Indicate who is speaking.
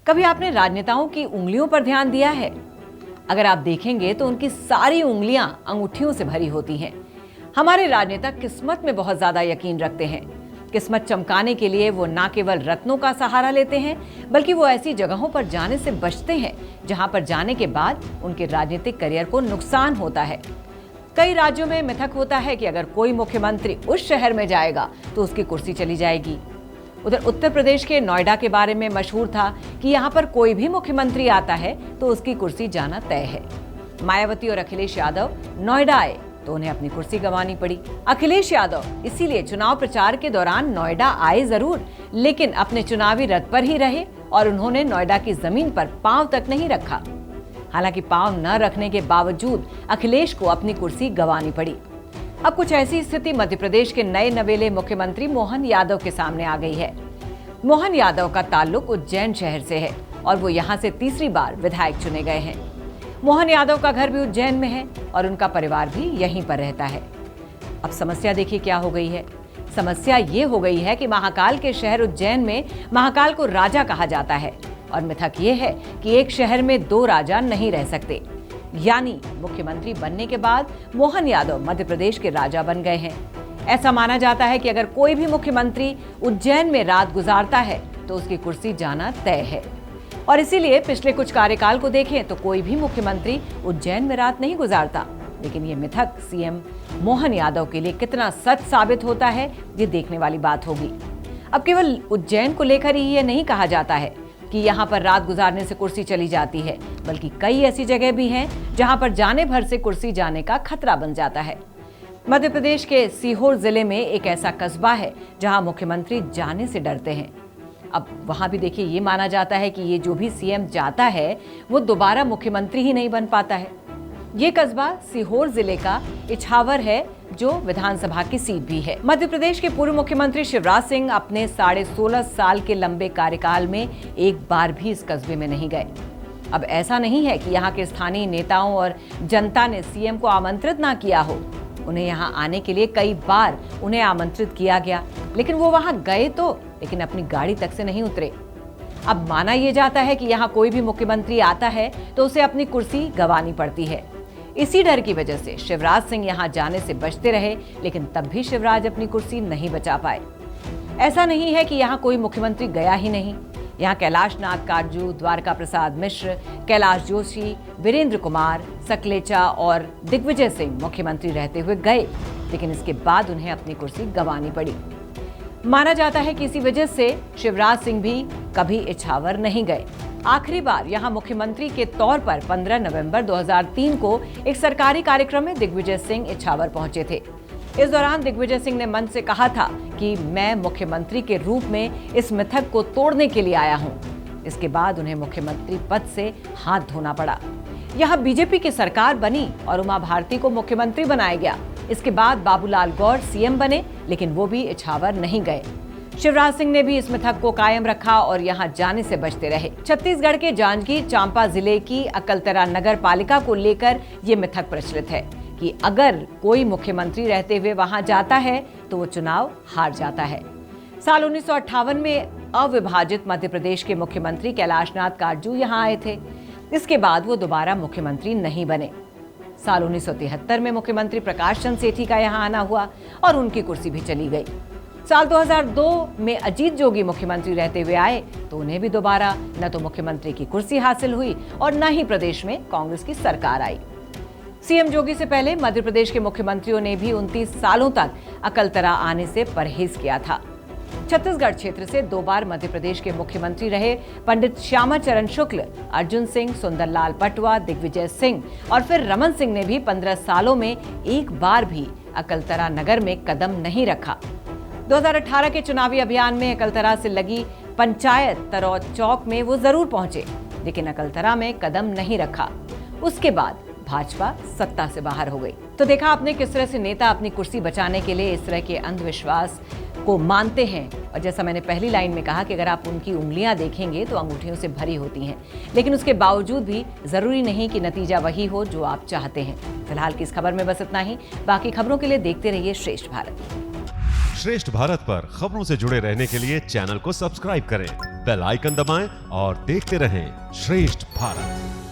Speaker 1: कभी आपने राजनेताओं की उंगलियों पर ध्यान दिया है? अगर आप देखेंगे तो उनकी सारी उंगलियां अंगूठियों से भरी होती हैं। हमारे राजनेता किस्मत में बहुत ज्यादा यकीन रखते हैं। किस्मत चमकाने के लिए वो ना केवल रत्नों का सहारा लेते हैं, बल्कि वो ऐसी जगहों पर जाने से बचते हैं जहां पर जाने के बाद उनके राजनीतिक करियर को नुकसान होता है। कई राज्यों में मिथक होता है कि अगर कोई मुख्यमंत्री उस शहर में जाएगा तो उसकी कुर्सी चली जाएगी। उधर उत्तर प्रदेश के नोएडा के बारे में मशहूर था कि यहाँ पर कोई भी मुख्यमंत्री आता है तो उसकी कुर्सी जाना तय है। मायावती और अखिलेश यादव नोएडा आए तो उन्हें अपनी कुर्सी गंवानी पड़ी। अखिलेश यादव इसीलिए चुनाव प्रचार के दौरान नोएडा आए जरूर, लेकिन अपने चुनावी रथ पर ही रहे और उन्होंने नोएडा की जमीन पर पांव तक नहीं रखा। हालांकि पांव न रखने के बावजूद अखिलेश को अपनी कुर्सी गंवानी पड़ी। अब कुछ ऐसी स्थिति मध्य प्रदेश के नए नवेले मुख्यमंत्री मोहन यादव के सामने आ गई है। मोहन यादव का ताल्लुक उज्जैन शहर से है और वो यहाँ से तीसरी बार विधायक चुने गए हैं। मोहन यादव का घर भी उज्जैन में है और उनका परिवार भी यहीं पर रहता है। अब समस्या देखिए क्या हो गई है। समस्या ये हो गई है कि महाकाल के शहर उज्जैन में महाकाल को राजा कहा जाता है और मिथक ये है कि एक शहर में दो राजा नहीं रह सकते। यानी मुख्यमंत्री बनने के बाद मोहन यादव मध्य प्रदेश के राजा बन गए हैं। ऐसा माना जाता है कि अगर कोई भी मुख्यमंत्री उज्जैन में रात गुजारता है तो उसकी कुर्सी जाना तय है। और इसीलिए पिछले कुछ कार्यकाल को देखें तो कोई भी मुख्यमंत्री उज्जैन में रात नहीं गुजारता। लेकिन ये मिथक सीएम मोहन यादव के लिए कितना सच साबित होता है, ये देखने वाली बात होगी। अब केवल उज्जैन को लेकर ही ये नहीं कहा जाता है कि यहाँ पर रात गुजारने से कुर्सी चली जाती है, बल्कि कई ऐसी जगह भी हैं जहाँ पर जाने भर से कुर्सी जाने का खतरा बन जाता है। मध्य प्रदेश के सीहोर जिले में एक ऐसा कस्बा है जहाँ मुख्यमंत्री जाने से डरते हैं। अब वहाँ भी देखिए ये माना जाता है कि ये जो भी सीएम जाता है वो दोबारा मुख्यमंत्री ही नहीं बन पाता है। ये कस्बा सीहोर जिले का इछावर है जो विधानसभा की सीट भी है। मध्य प्रदेश के पूर्व मुख्यमंत्री शिवराज सिंह अपने 16.5 साल के लंबे कार्यकाल में एक बार भी इस कस्बे में नहीं गए। अब ऐसा नहीं है कि यहाँ के स्थानीय नेताओं और जनता ने सीएम को आमंत्रित ना किया हो। उन्हें यहाँ आने के लिए कई बार उन्हें आमंत्रित किया गया, लेकिन वो वहाँ गए तो, लेकिन अपनी गाड़ी तक से नहीं उतरे। अब माना यह जाता है कि यहाँ कोई भी मुख्यमंत्री आता है तो उसे अपनी कुर्सी गंवानी पड़ती है। इसी डर की वजह से शिवराज सिंह यहाँ जाने से बचते रहे, लेकिन तब भी शिवराज अपनी कुर्सी नहीं बचा पाए। ऐसा नहीं है कि यहाँ कोई मुख्यमंत्री गया ही नहीं। यहाँ कैलाश नाथ काटजू, द्वारका प्रसाद मिश्र, कैलाश जोशी, वीरेंद्र कुमार सकलेचा और दिग्विजय सिंह मुख्यमंत्री रहते हुए गए, लेकिन इसके बाद उन्हें अपनी कुर्सी गंवानी पड़ी। माना जाता है कि इसी वजह से शिवराज सिंह भी कभी इछावर नहीं गए। आखिरी बार यहाँ मुख्यमंत्री के तौर पर 15 नवंबर 2003 को एक सरकारी कार्यक्रम में दिग्विजय सिंह इछावर पहुंचे थे। इस दौरान दिग्विजय सिंह ने मन से कहा था कि मैं मुख्यमंत्री के रूप में इस मिथक को तोड़ने के लिए आया हूं। इसके बाद उन्हें मुख्यमंत्री पद से हाथ धोना पड़ा। यहाँ बीजेपी की सरकार बनी और उमा भारती को मुख्यमंत्री बनाया गया। इसके बाद बाबूलाल गौर सीएम बने, लेकिन वो भी इछावर नहीं गए। शिवराज सिंह ने भी इस मिथक को कायम रखा और यहाँ जाने से बचते रहे। छत्तीसगढ़ के जांजगीर चांपा जिले की अकलतरा नगर पालिका को लेकर ये मिथक प्रचलित है कि अगर कोई मुख्यमंत्री रहते हुए वहां जाता है तो वो चुनाव हार जाता है। साल 1958 में अविभाजित मध्य प्रदेश के मुख्यमंत्री कैलाश नाथ काटजू यहाँ आए थे। इसके बाद वो दोबारा मुख्यमंत्री नहीं बने। साल 1973 में मुख्यमंत्री प्रकाश चंद्र सेठी का यहाँ आना हुआ और उनकी कुर्सी भी चली गई। साल 2002 में अजीत जोगी मुख्यमंत्री रहते हुए आए तो उन्हें भी दोबारा न तो मुख्यमंत्री की कुर्सी हासिल हुई और न ही प्रदेश में कांग्रेस की सरकार आई। सीएम जोगी से पहले मध्य प्रदेश के मुख्यमंत्रियों ने भी 29 सालों तक अकलतरा आने से परहेज किया था। छत्तीसगढ़ क्षेत्र से 2 बार मध्य प्रदेश के मुख्यमंत्री रहे पंडित श्यामा चरण शुक्ल, अर्जुन सिंह, सुंदरलाल पटवा, दिग्विजय सिंह और फिर रमन सिंह ने भी 15 सालों में एक बार भी अकलतरा नगर में कदम नहीं रखा। 2018 के चुनावी अभियान में अकलतरा से लगी पंचायत तरौद चौक में वो जरूर पहुंचे, लेकिन अकलतरा में कदम नहीं रखा। उसके बाद भाजपा सत्ता से बाहर हो गई। तो देखा आपने किस तरह से नेता अपनी कुर्सी बचाने के लिए इस तरह के अंधविश्वास को मानते हैं। और जैसा मैंने पहली लाइन में कहा कि अगर आप उनकी उंगलियां देखेंगे तो अंगूठियों से भरी होती हैं, लेकिन उसके बावजूद भी जरूरी नहीं कि नतीजा वही हो जो आप चाहते हैं। फिलहाल की इस खबर में बस इतना ही। बाकी खबरों के लिए देखते रहिए श्रेष्ठ भारत।
Speaker 2: श्रेष्ठ भारत पर खबरों से जुड़े रहने के लिए चैनल को सब्सक्राइब करें, बेल आइकन दबाएं और देखते रहें श्रेष्ठ भारत।